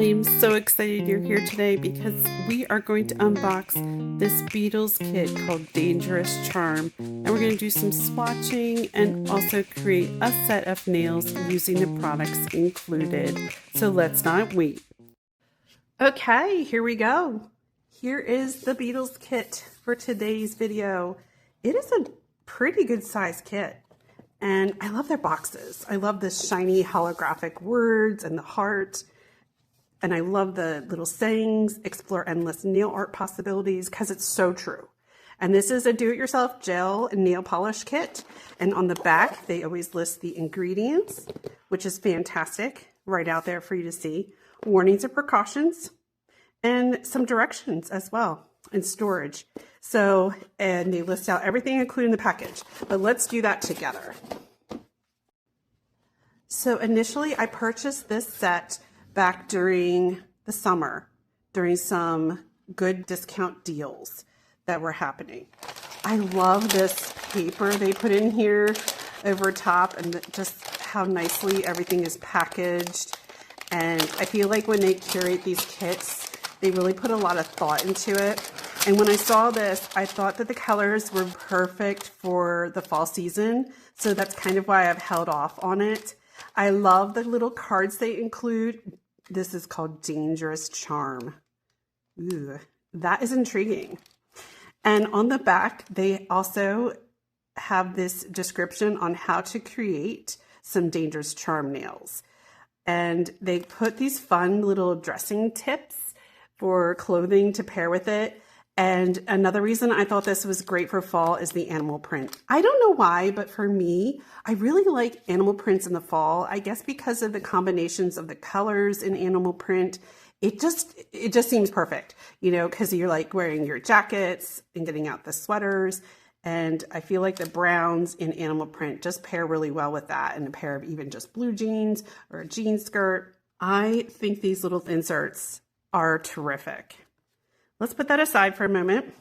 I'm so excited you're here today because we are going to unbox this Beetles kit called Dangerous Charm, and we're going to do some swatching and also create a set of nails using the products included. So let's not wait. Okay, here we go. Here is the Beetles kit for today's video. It is a pretty good size kit. And I love their boxes. I love the shiny holographic words and the heart. And I love the little sayings, explore endless nail art possibilities, because it's so true. And this is a do-it-yourself gel and nail polish kit. And on the back, they always list the ingredients, which is fantastic, right out there for you to see. Warnings and precautions, and some directions as well, and storage. So, and they list out everything including the package. But let's do that together. So initially, I purchased this set back during the summer, during some good discount deals that were happening. I love this paper they put in here over top, and just how nicely everything is packaged. And I feel like when they curate these kits, they really put a lot of thought into it. And when I saw this, I thought that the colors were perfect for the fall season. So that's kind of why I've held off on it. I love the little cards they include. This is called Dangerous Charm. Ooh, that is intriguing. And on the back, they also have this description on how to create some Dangerous Charm nails. And they put these fun little dressing tips for clothing to pair with it. And another reason I thought this was great for fall is the animal print. I don't know why, but for me, I really like animal prints in the fall. I guess because of the combinations of the colors in animal print, it just seems perfect, you know, because you're like wearing your jackets and getting out the sweaters. And I feel like the browns in animal print just pair really well with that, and a pair of even just blue jeans or a jean skirt. I think these little inserts are terrific. Let's put that aside for a moment.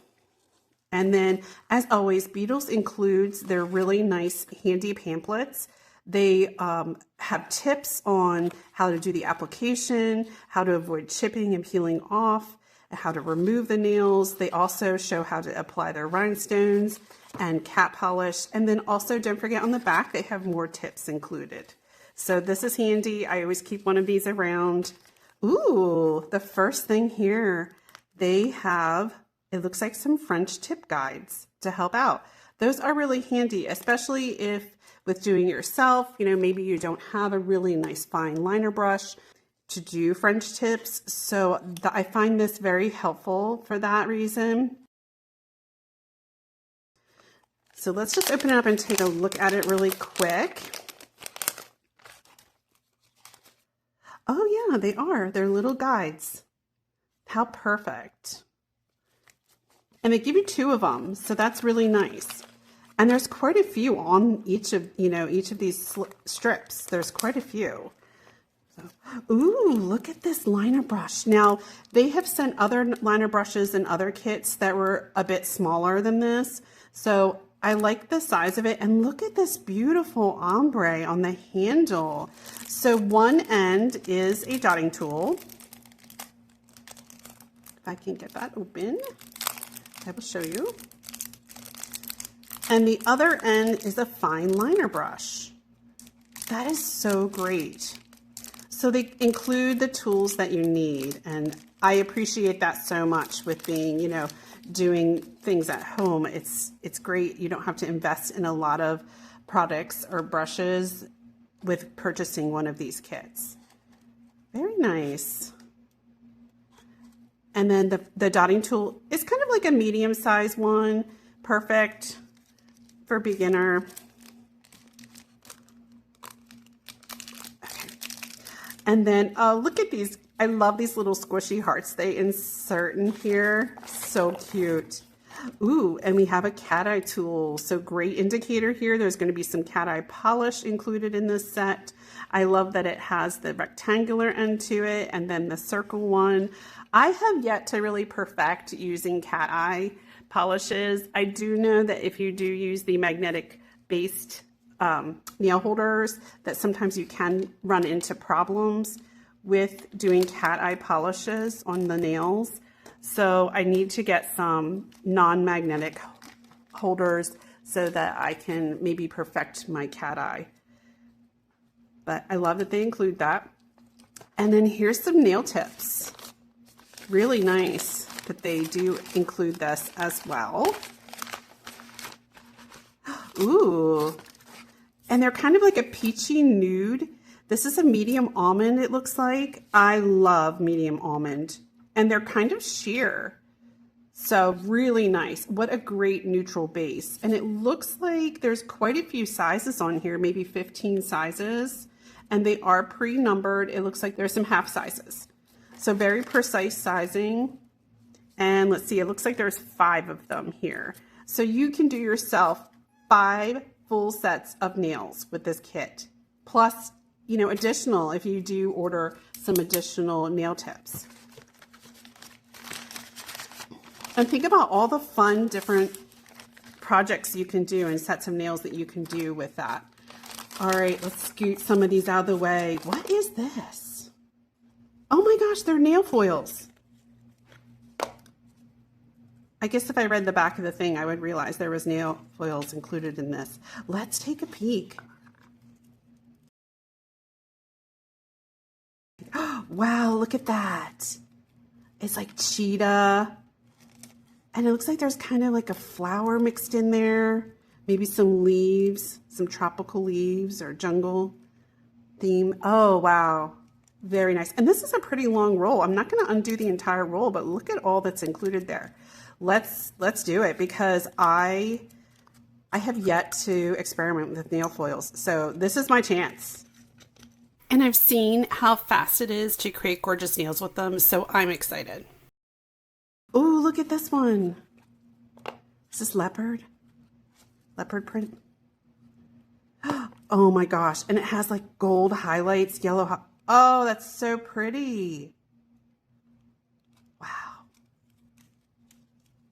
And then, as always, Beetles includes their really nice handy pamphlets. They have tips on how to do the application, how to avoid chipping and peeling off, how to remove the nails. They also show how to apply their rhinestones and cap polish. And then also, don't forget on the back, they have more tips included. So this is handy. I always keep one of these around. Ooh, the first thing here, they have, it looks like some French tip guides to help out. Those are really handy, especially if with doing it yourself, you know, maybe you don't have a really nice fine liner brush to do French tips. So I find this very helpful for that reason. So let's just open it up and take a look at it really quick. Oh yeah, they are. They're little guides. How perfect. And they give you 2 of them, so that's really nice. And there's quite a few on each of these strips. There's quite a few. So, ooh, look at this liner brush. Now, they have sent other liner brushes and other kits that were a bit smaller than this. So I like the size of it. And look at this beautiful ombre on the handle. So one end is a dotting tool. If I can get that open, I will show you. And the other end is a fine liner brush. That is so great. So they include the tools that you need. And I appreciate that so much with being, you know, doing things at home. It's great. You don't have to invest in a lot of products or brushes with purchasing one of these kits. Very nice. And then the dotting tool is kind of like a medium-sized one, perfect for beginner. Okay. And then look at these. I love these little squishy hearts they insert in here. So cute. Ooh, and we have a cat eye tool. So great indicator here. There's going to be some cat eye polish included in this set. I love that it has the rectangular end to it and then the circle one. I have yet to really perfect using cat eye polishes. I do know that if you do use the magnetic based nail holders, that sometimes you can run into problems with doing cat eye polishes on the nails. So I need to get some non-magnetic holders so that I can maybe perfect my cat eye. But I love that they include that. And then here's some nail tips. Really nice that they do include this as well. Ooh, and they're kind of like a peachy nude. This is a medium almond, it looks like. I love medium almond, and they're kind of sheer. So really nice. What a great neutral base. And it looks like there's quite a few sizes on here, maybe 15 sizes, and they are pre-numbered. It looks like there's some half sizes. So very precise sizing. And let's see, it looks like there's 5 of them here. So you can do yourself 5 full sets of nails with this kit. Plus, you know, additional if you do order some additional nail tips. And think about all the fun different projects you can do and sets of nails that you can do with that. All right, let's scoot some of these out of the way. What is this? Oh my gosh, they're nail foils. I guess if I read the back of the thing, I would realize there was nail foils included in this. Let's take a peek. Wow, look at that. It's like cheetah. And it looks like there's kind of like a flower mixed in there. Maybe some leaves, some tropical leaves or jungle theme. Oh, wow. Very nice. And this is a pretty long roll. I'm not going to undo the entire roll, but look at all that's included there. Let's do it because I have yet to experiment with nail foils. So this is my chance. And I've seen how fast it is to create gorgeous nails with them. So I'm excited. Oh, look at this one. Is this leopard? Leopard print? Oh my gosh. And it has like gold highlights, yellow. Oh, that's so pretty. Wow.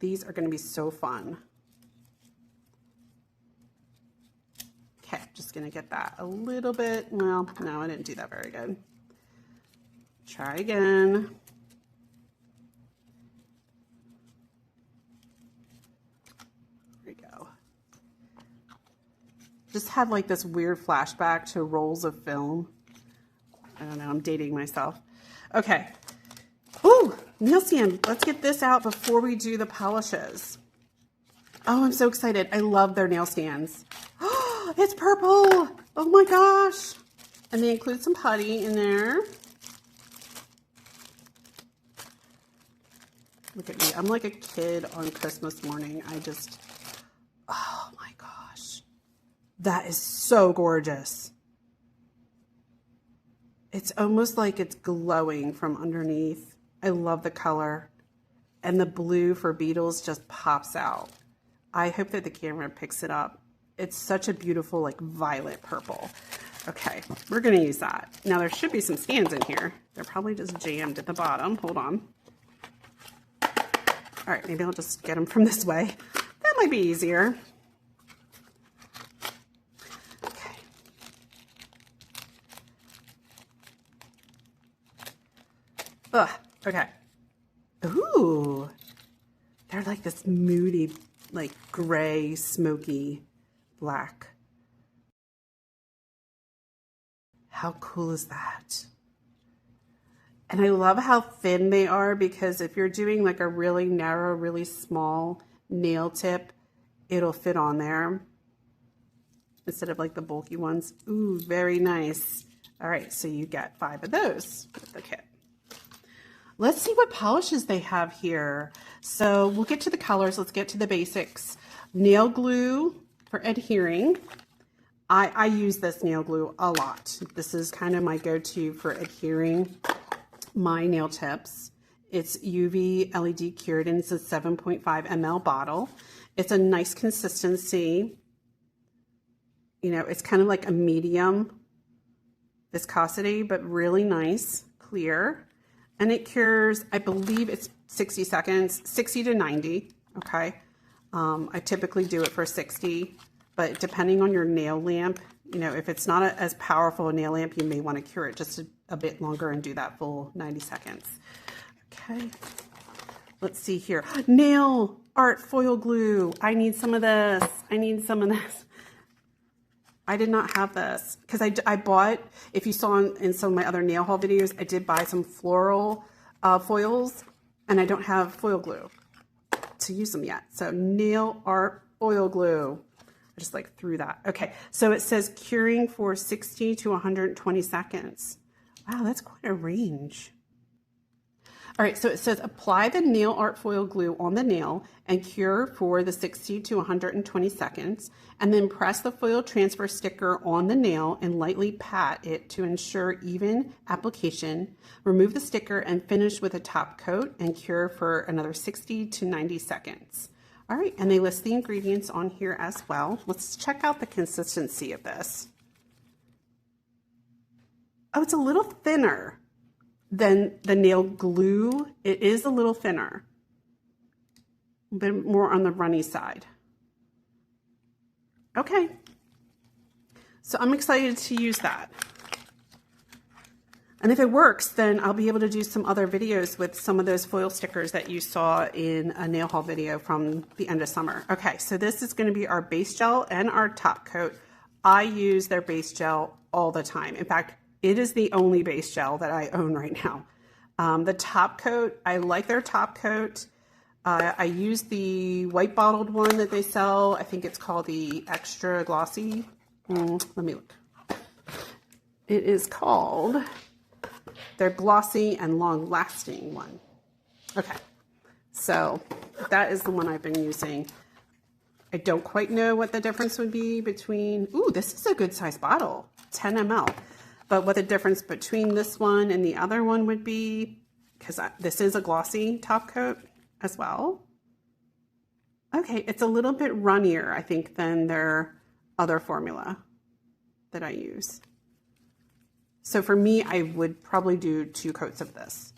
These are going to be so fun. Okay, just going to get that a little bit. Well, no, I didn't do that very good. Try again. Just had like this weird flashback to rolls of film. I don't know, I'm dating myself. Okay. Ooh, nail stand. Let's get this out before we do the polishes. Oh, I'm so excited. I love their nail stands. Oh, it's purple. Oh my gosh. And they include some putty in there. Look at me. I'm like a kid on Christmas morning. Oh my gosh. That is so gorgeous. It's almost like it's glowing from underneath. I love the color. And the blue for Beetles just pops out. I hope that the camera picks it up. It's such a beautiful like violet purple. Okay, we're gonna use that. Now there should be some stands in here. They're probably just jammed at the bottom. Hold on. All right, maybe I'll just get them from this way. That might be easier. Ugh, okay. Ooh, they're like this moody, like gray, smoky black. How cool is that? And I love how thin they are because if you're doing like a really narrow, really small nail tip, it'll fit on there instead of like the bulky ones. Ooh, very nice. All right, so you get 5 of those with the kit. Let's see what polishes they have here. So we'll get to the colors. Let's get to the basics. Nail glue for adhering. I use this nail glue a lot. This is kind of my go-to for adhering my nail tips. It's UV LED cured and it's a 7.5 ml bottle. It's a nice consistency. You know, it's kind of like a medium viscosity, but really nice, clear. And it cures, I believe it's 60 seconds, 60 to 90, okay? I typically do it for 60, but depending on your nail lamp, you know, if it's not as powerful a nail lamp, you may want to cure it just a bit longer and do that full 90 seconds. Okay, let's see here. Nail art foil glue. I need some of this. I need some of this. I did not have this because I bought, if you saw in some of my other nail haul videos, I did buy some floral foils, and I don't have foil glue to use them yet. So nail art foil glue. I just like threw that. Okay, so it says curing for 60 to 120 seconds. Wow, that's quite a range. All right, so it says apply the nail art foil glue on the nail and cure for the 60 to 120 seconds, and then press the foil transfer sticker on the nail and lightly pat it to ensure even application. Remove the sticker and finish with a top coat and cure for another 60 to 90 seconds. All right, and they list the ingredients on here as well. Let's check out the consistency of this. Oh, it's a little thinner than the nail glue. It is a little thinner, a bit more on the runny side. Okay, so I'm excited to use that. And if it works, then I'll be able to do some other videos with some of those foil stickers that you saw in a nail haul video from the end of summer. Okay, so this is going to be our base gel and our top coat. I use their base gel all the time. In fact, it is the only base gel that I own right now. The top coat, I like their top coat. I use the white bottled one that they sell. I think it's called the extra glossy. Let me look. It is called their glossy and long lasting one. Okay, so that is the one I've been using. I don't quite know what the difference would be between, ooh, this is a good size bottle, 10 ml. But what the difference between this one and the other one would be, because this is a glossy top coat as well. Okay, it's a little bit runnier, I think, than their other formula that I use. So for me, I would probably do 2 coats of this,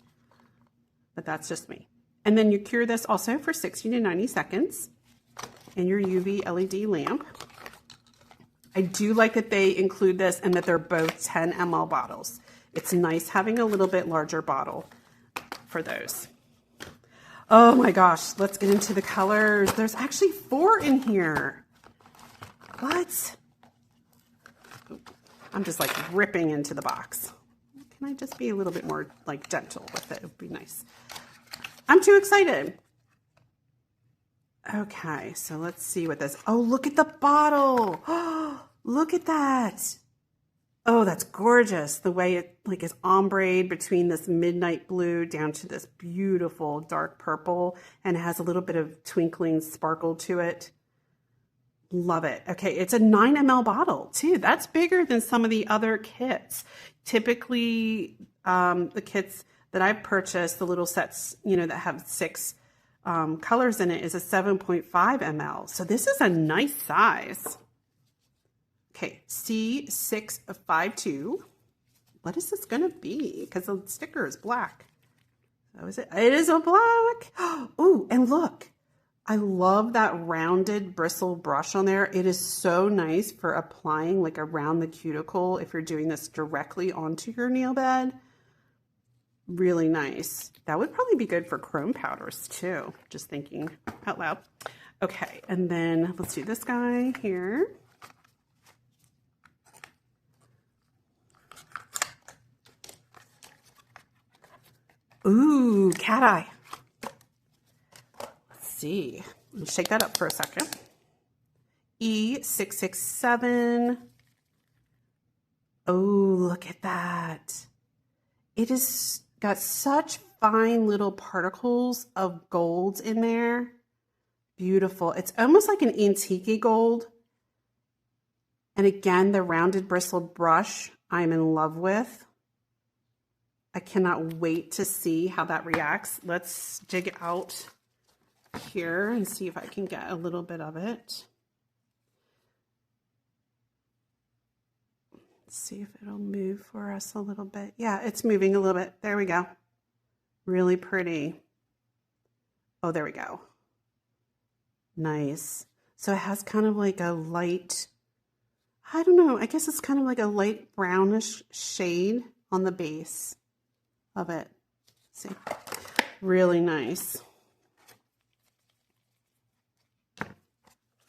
but that's just me. And then you cure this also for 60 to 90 seconds in your UV LED lamp. I do like that they include this and that they're both 10 ml bottles. It's nice having a little bit larger bottle for those. Oh my gosh, let's get into the colors. There's actually 4 in here. What? I'm just like ripping into the box. Can I just be a little bit more like gentle with it? It would be nice. I'm too excited. Okay, so let's see what this, oh, look at the bottle. Oh, look at that. Oh, that's gorgeous. The way it like is ombre between this midnight blue down to this beautiful dark purple, and it has a little bit of twinkling sparkle to it. Love it. Okay, it's a 9 ml bottle too. That's bigger than some of the other kits. Typically, the kits that I've purchased, the little sets, you know, that have 6 colors in it, is a 7.5 ml. So this is a nice size. Okay, C652. What is this going to be? Because the sticker is black. Oh, is it? It is a black. Oh, and look. I love that rounded bristle brush on there. It is so nice for applying like around the cuticle if you're doing this directly onto your nail bed. Really nice. That would probably be good for chrome powders too. Just thinking out loud. Okay, and then let's do this guy here. Ooh, cat eye. Let's see. Let's shake that up for a second. E667. Oh, look at that. It has got such fine little particles of gold in there. Beautiful. It's almost like an antique gold. And again, the rounded bristled brush I'm in love with. I cannot wait to see how that reacts. Let's dig out here and see if I can get a little bit of it. Let's see if it'll move for us a little bit. Yeah, it's moving a little bit. There we go. Really pretty. Oh, there we go. Nice. So it has kind of like a light, I don't know, I guess it's kind of like a light brownish shade on the base of it. See, really nice.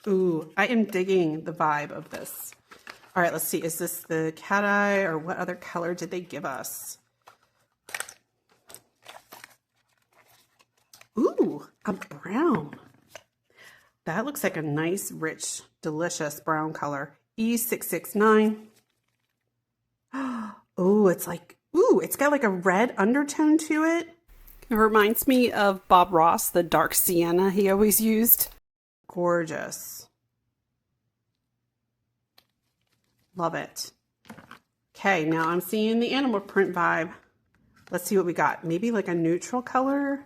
Ooh, I am digging the vibe of this. All right, let's see. Is this the cat eye or what other color did they give us? Ooh, a brown. That looks like a nice, rich, delicious brown color. E669. Oh, it's like, ooh, it's got like a red undertone to it. It reminds me of Bob Ross, the dark sienna he always used. Gorgeous. Love it. Okay, now I'm seeing the animal print vibe. Let's see what we got. Maybe like a neutral color?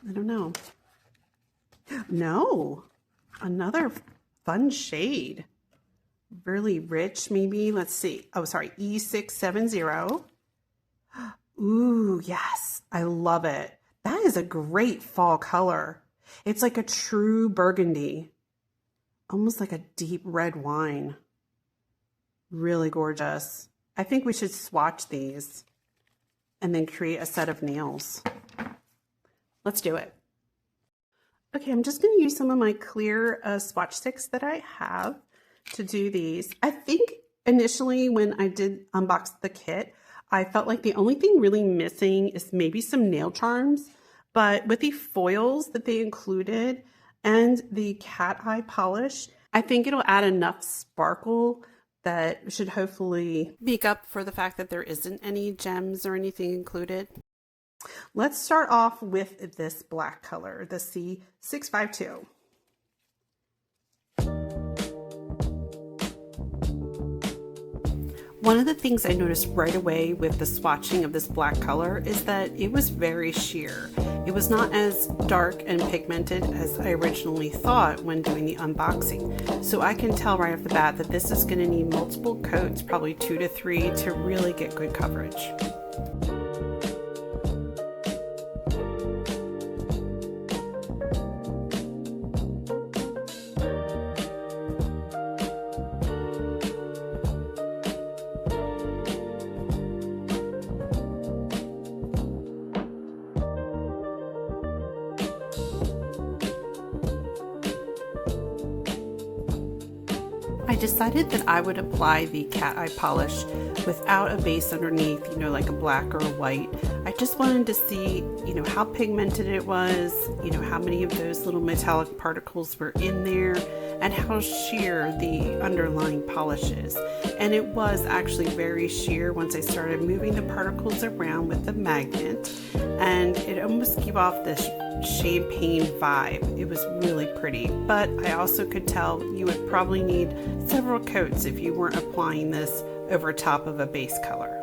I don't know. No, another fun shade. Really rich, maybe. Let's see. Oh, sorry, E670. Ooh, yes, I love it. That is a great fall color. It's like a true burgundy, almost like a deep red wine. Really gorgeous. I think we should swatch these and then create a set of nails. Let's do it. Okay, I'm just going to use some of my clear swatch sticks that I have to do these. I think initially when I did unbox the kit, I felt like the only thing really missing is maybe some nail charms, but with the foils that they included and the cat eye polish, I think it'll add enough sparkle that should hopefully make up for the fact that there isn't any gems or anything included. Let's start off with this black color, the C652. One of the things I noticed right away with the swatching of this black color is that it was very sheer. It was not as dark and pigmented as I originally thought when doing the unboxing. So I can tell right off the bat that this is going to need multiple coats, probably 2 to 3, to really get good coverage. I decided that I would apply the cat eye polish without a base underneath, like a black or a white. I just wanted to see, how pigmented it was, how many of those little metallic particles were in there, and how sheer the underlying polish is. And it was actually very sheer once I started moving the particles around with the magnet, and it almost gave off this champagne vibe. It was really pretty, but I also could tell you would probably need several coats if you weren't applying this over top of a base color.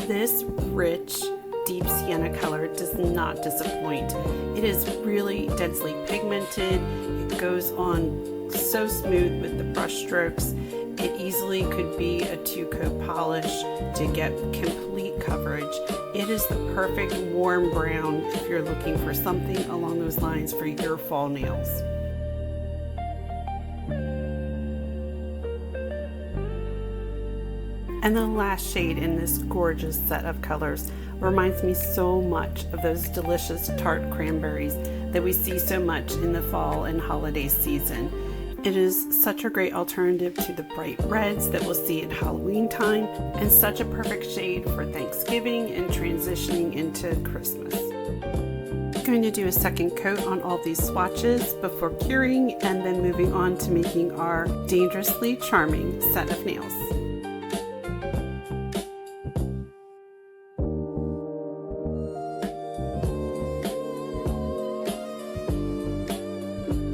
This rich, deep sienna color does not disappoint. It is really densely pigmented. It goes on so smooth with the brush strokes. It easily could be a 2-coat polish to get complete coverage. It is the perfect warm brown if you're looking for something along those lines for your fall nails. And the last shade in this gorgeous set of colors reminds me so much of those delicious tart cranberries that we see so much in the fall and holiday season. It is such a great alternative to the bright reds that we'll see at Halloween time, and such a perfect shade for Thanksgiving and transitioning into Christmas. I'm going to do a second coat on all these swatches before curing and then moving on to making our dangerously charming set of nails.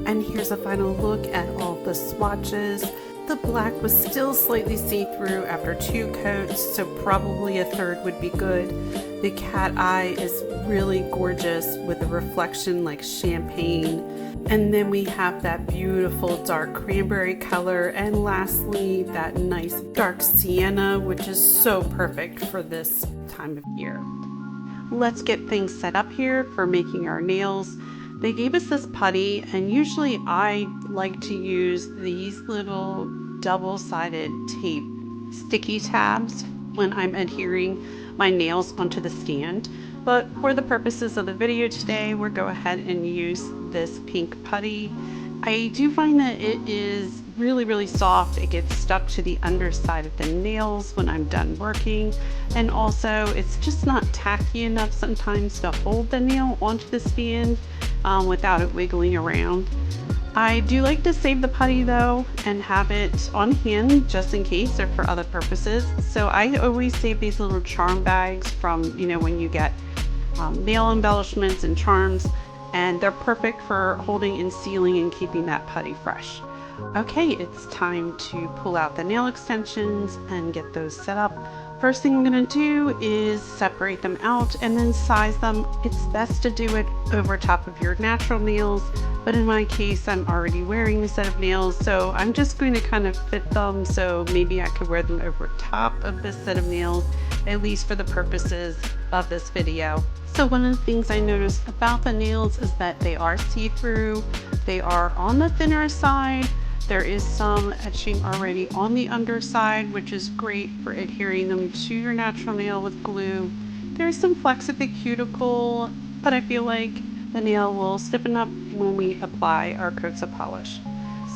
And here's a final look at all the swatches. The black was still slightly see-through after 2 coats, so probably a third would be good. The cat eye is really gorgeous with a reflection like champagne. And then we have that beautiful dark cranberry color, and lastly that nice dark sienna, which is so perfect for this time of year. Let's get things set up here for making our nails. They gave us this putty, and usually I like to use these little double-sided tape sticky tabs when I'm adhering my nails onto the stand. But for the purposes of the video today, we'll go ahead and use this pink putty. I do find that it is really soft. It gets stuck to the underside of the nails when I'm done working, and also it's just not tacky enough sometimes to hold the nail onto the stand without it wiggling around. I do like to save the putty though and have it on hand just in case or for other purposes. So I always save these little charm bags from, you know, when you get nail embellishments and charms, and they're perfect for holding and sealing and keeping that putty fresh. Okay, it's time to pull out the nail extensions and get those set up. First thing I'm going to do is separate them out and then size them. It's best to do it over top of your natural nails, but in my case I'm already wearing a set of nails, so I'm just going to kind of fit them, so maybe I could wear them over top of this set of nails, at least for the purposes of this video. So one of the things I noticed about the nails is that they are see-through. They are on the thinner side. There is some etching already on the underside, which is great for adhering them to your natural nail with glue. There's some flex at the cuticle, but I feel like the nail will stiffen up when we apply our coats of polish.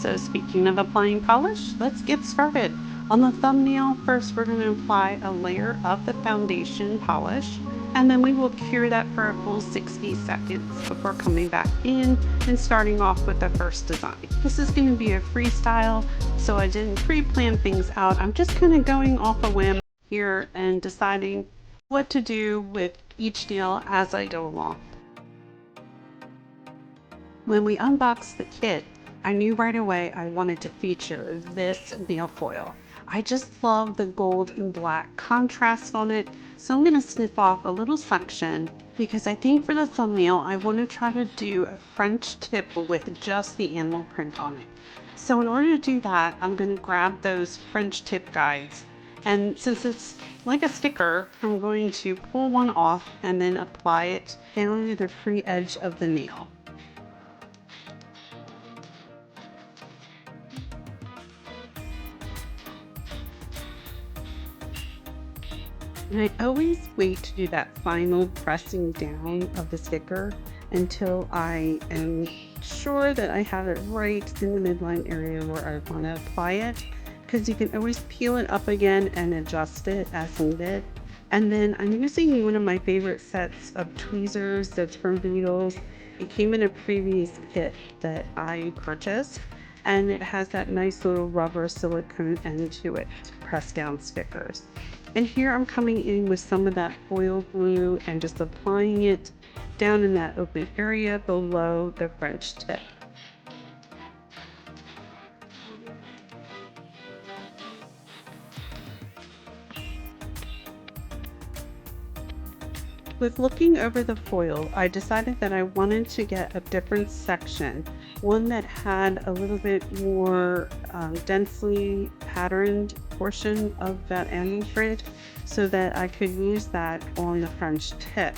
So speaking of applying polish, let's get started. On the thumbnail, first we're going to apply a layer of the foundation polish, and then we will cure that for a full 60 seconds before coming back in and starting off with the first design. This is going to be a freestyle, so I didn't pre-plan things out. I'm just kind of going off a whim here and deciding what to do with each nail as I go along. When we unboxed the kit, I knew right away I wanted to feature this nail foil. I just love the gold and black contrast on it, so I'm going to snip off a little section because I think for the thumbnail I want to try to do a French tip with just the animal print on it. So in order to do that, I'm going to grab those French tip guides, and since it's like a sticker, I'm going to pull one off and then apply it down to the free edge of the nail. And I always wait to do that final pressing down of the sticker until I am sure that I have it right in the midline area where I want to apply it, because you can always peel it up again and adjust it as needed. And then I'm using one of my favorite sets of tweezers that's from Beetles. It came in a previous kit that I purchased, and it has that nice little rubber silicone end to it to press down stickers. And here I'm coming in with some of that foil glue and just applying it down in that open area below the French tip. With looking over the foil, I decided that I wanted to get a different section, one that had a little bit more densely patterned portion of that animal print, so that I could use that on the French tip.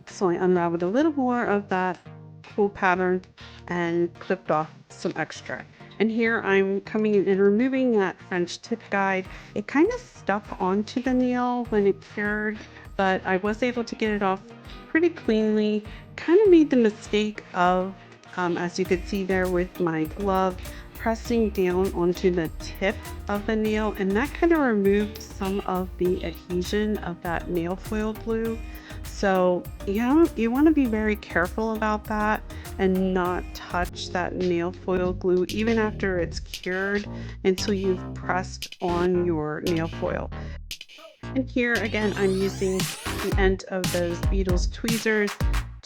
So I unraveled a little more of that full pattern and clipped off some extra. And here I'm coming in and removing that French tip guide. It kind of stuck onto the nail when it cured, but I was able to get it off pretty cleanly. Kind of made the mistake of, as you could see there with my glove, pressing down onto the tip of the nail, and that kind of removed some of the adhesion of that nail foil glue. So you want to be very careful about that and not touch that nail foil glue even after it's cured until you've pressed on your nail foil. And here again, I'm using the end of those Beetles tweezers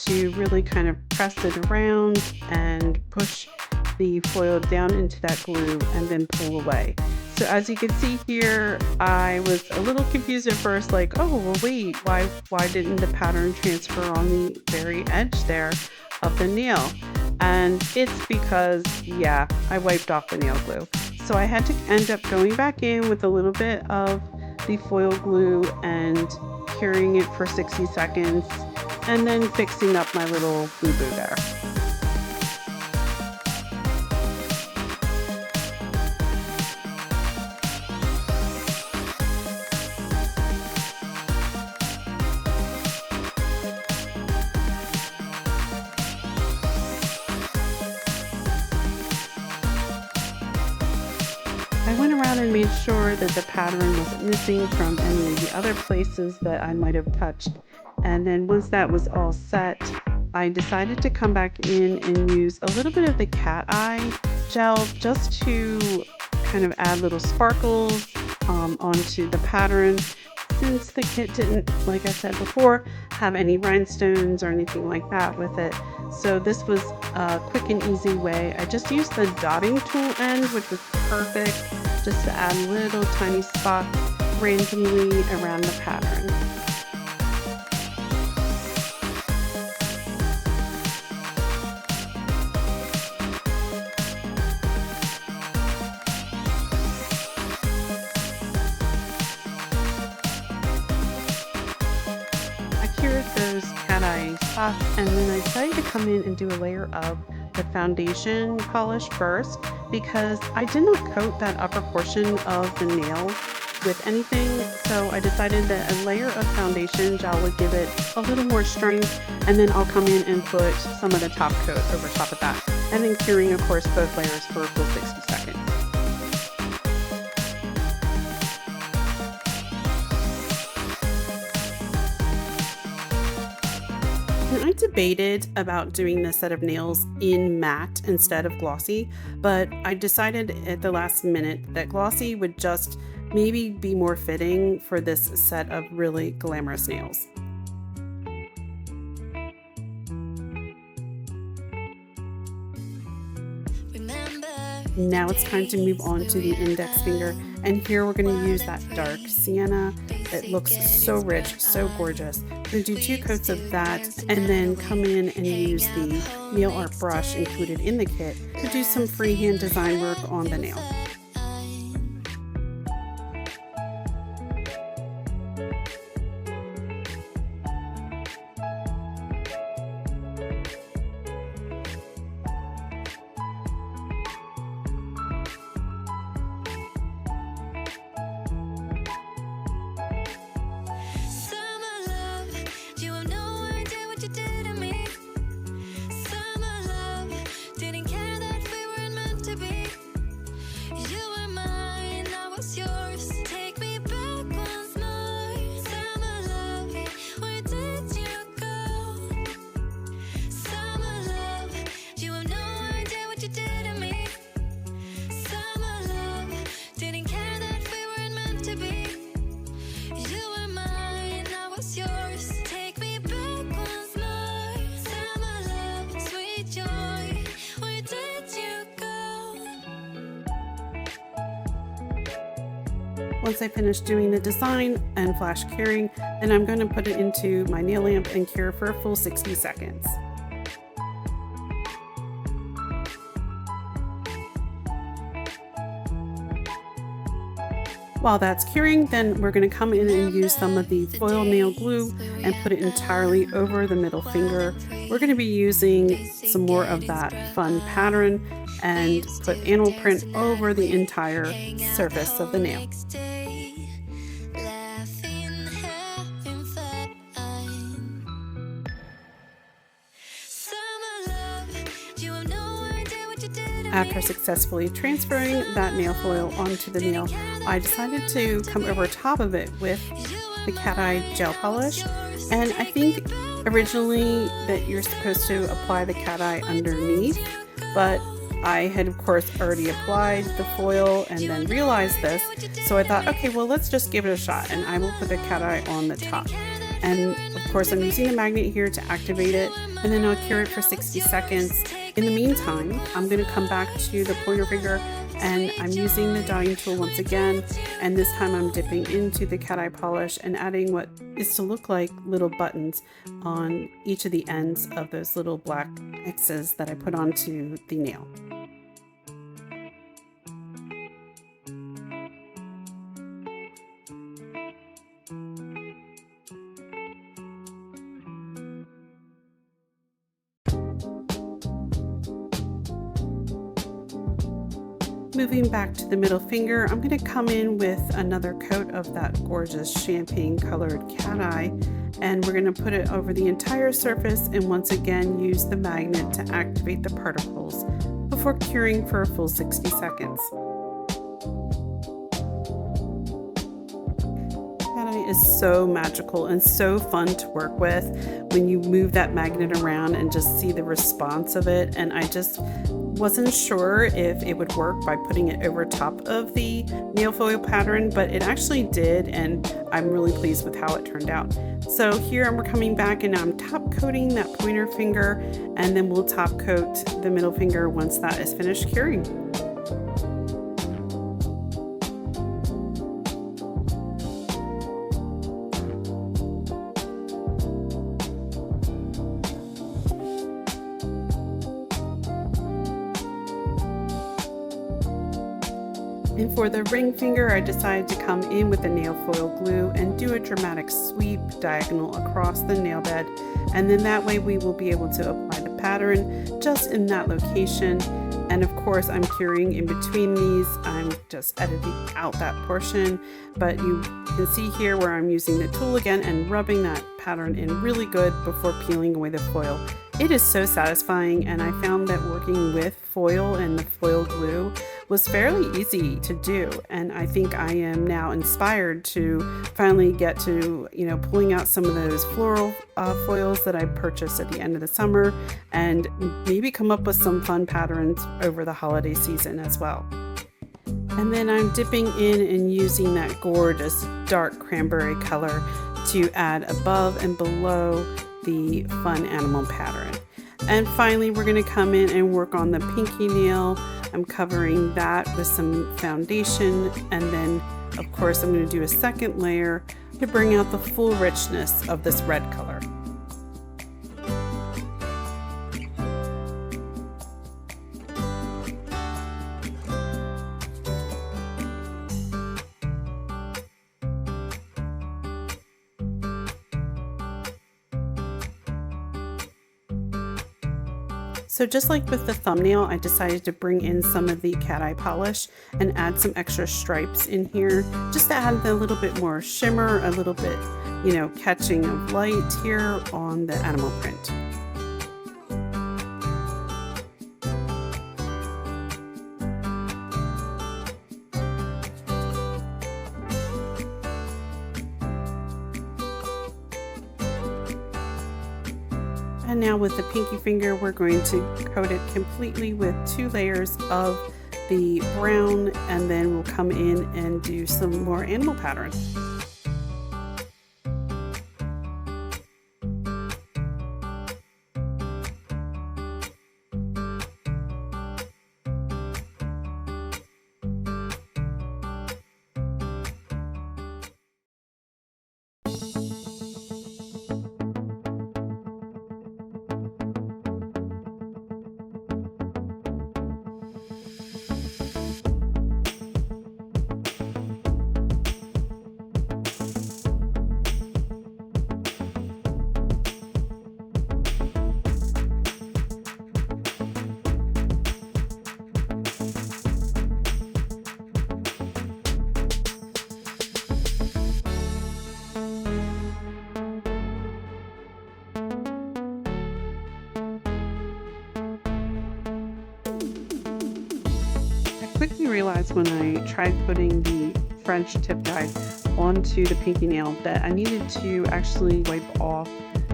to really kind of press it around and push the foil down into that glue and then pull away. So as you can see here, I was a little confused at first, like, oh, well, wait, why didn't the pattern transfer on the very edge there of the nail? And it's because, yeah, I wiped off the nail glue. So I had to end up going back in with a little bit of the foil glue and curing it for 60 seconds and then fixing up my little boo-boo there. I went around and made sure that the pattern wasn't missing from any of the other places that I might have touched. And then once that was all set, I decided to come back in and use a little bit of the cat eye gel just to kind of add little sparkles onto the pattern, since the kit didn't, like I said before, have any rhinestones or anything like that with it. So this was a quick and easy way. I just used the dotting tool end, which was perfect, just to add little tiny spots randomly around the pattern. Cured those cat eye spots, and then I decided to come in and do a layer of the foundation polish first, because I did not coat that upper portion of the nail with anything. So I decided that a layer of foundation gel would give it a little more strength, and then I'll come in and put some of the top coat over top of that, and then curing, of course, both layers for a full 60 seconds. And I debated about doing this set of nails in matte instead of glossy, but I decided at the last minute that glossy would just maybe be more fitting for this set of really glamorous nails. Now it's time to move on to the index finger, and here we're going to use that dark sienna. It looks so rich, so gorgeous. I'm going to do 2 coats of that, and then come in and use the nail art brush included in the kit to do some freehand design work on the nail. Once I finish doing the design and flash curing, then I'm going to put it into my nail lamp and cure for a full 60 seconds. While that's curing, then we're going to come in and use some of the foil nail glue and put it entirely over the middle finger. We're going to be using some more of that fun pattern and put animal print over the entire surface of the nail. After successfully transferring that nail foil onto the nail, I decided to come over top of it with the cat eye gel polish. And I think originally that you're supposed to apply the cat eye underneath, but I had of course already applied the foil and then realized this. So I thought, okay, well, let's just give it a shot, and I will put the cat eye on the top. And of Of course, I'm using the magnet here to activate it, and then I'll cure it for 60 seconds. In the meantime, I'm going to come back to the pointer finger, and I'm using the dotting tool once again, and this time I'm dipping into the cat eye polish and adding what is to look like little buttons on each of the ends of those little black X's that I put onto the nail. Moving back to the middle finger, I'm going to come in with another coat of that gorgeous champagne colored cat eye, and we're going to put it over the entire surface and once again use the magnet to activate the particles before curing for a full 60 seconds. Cat eye is so magical and so fun to work with when you move that magnet around and just see the response of it, and I just wasn't sure if it would work by putting it over top of the nail foil pattern, but it actually did, and I'm really pleased with how it turned out. So here I'm coming back and I'm top coating that pointer finger, and then we'll top coat the middle finger once that is finished curing. And for the ring finger, I decided to come in with the nail foil glue and do a dramatic sweep diagonal across the nail bed, and then that way we will be able to apply the pattern just in that location. And of course I'm curing in between these. I'm just editing out that portion, but you can see here where I'm using the tool again and rubbing that pattern in really good before peeling away the foil. It is so satisfying, and I found that working with foil and the foil glue was fairly easy to do, and I think I am now inspired to finally get to, pulling out some of those floral foils that I purchased at the end of the summer and maybe come up with some fun patterns over the holiday season as well. And then I'm dipping in and using that gorgeous dark cranberry color to add above and below the fun animal pattern. And finally, we're going to come in and work on the pinky nail. I'm covering that with some foundation, and then of course I'm going to do a second layer to bring out the full richness of this red color. So just like with the thumbnail, I decided to bring in some of the cat eye polish and add some extra stripes in here just to add a little bit more shimmer, a little bit, catching of light here on the animal print. And now with the pinky finger, we're going to coat it completely with 2 layers of the brown, and then we'll come in and do some more animal patterns. Quickly realized when I tried putting the French tip guide onto the pinky nail that I needed to actually wipe off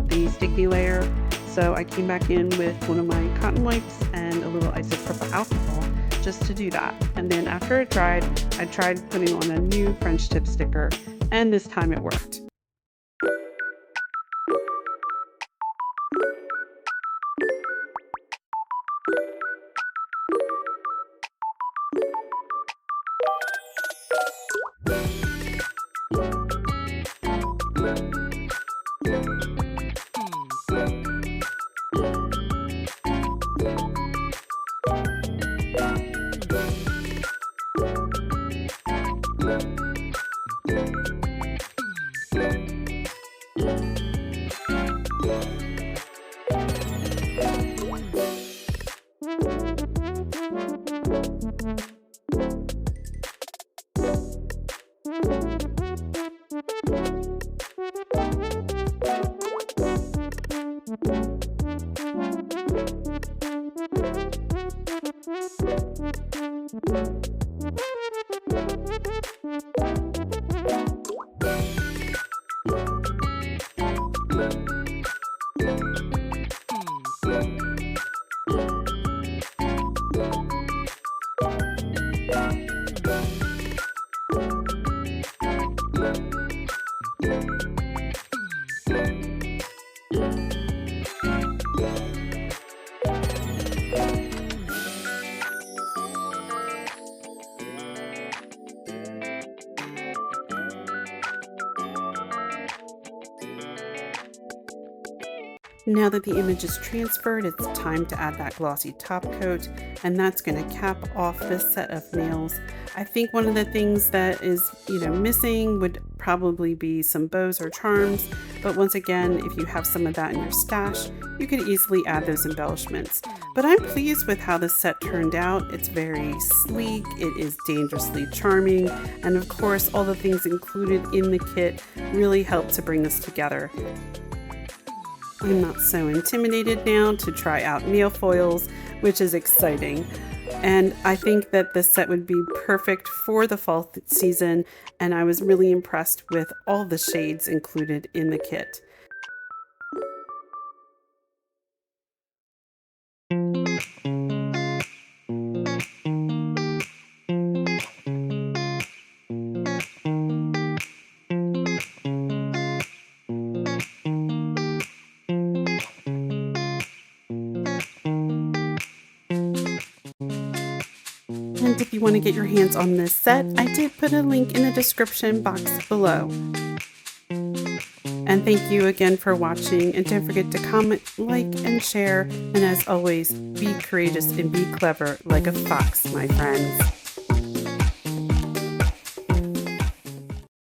the sticky layer. So I came back in with one of my cotton wipes and a little isopropyl alcohol just to do that. And then after it dried, I tried putting on a new French tip sticker, and this time it worked. Now that the image is transferred, it's time to add that glossy top coat, and that's going to cap off this set of nails. I think one of the things that is, missing would probably be some bows or charms, but once again, if you have some of that in your stash, you could easily add those embellishments. But I'm pleased with how this set turned out. It's very sleek, it is dangerously charming, and of course, all the things included in the kit really help to bring this together. I'm not so intimidated now to try out nail foils, which is exciting. And I think that this set would be perfect for the fall season, and I was really impressed with all the shades included in the kit. And if you want to get your hands on this set, I did put a link in the description box below. And thank you again for watching, and don't forget to comment, like, and share, and as always, be courageous and be clever like a fox, my friends.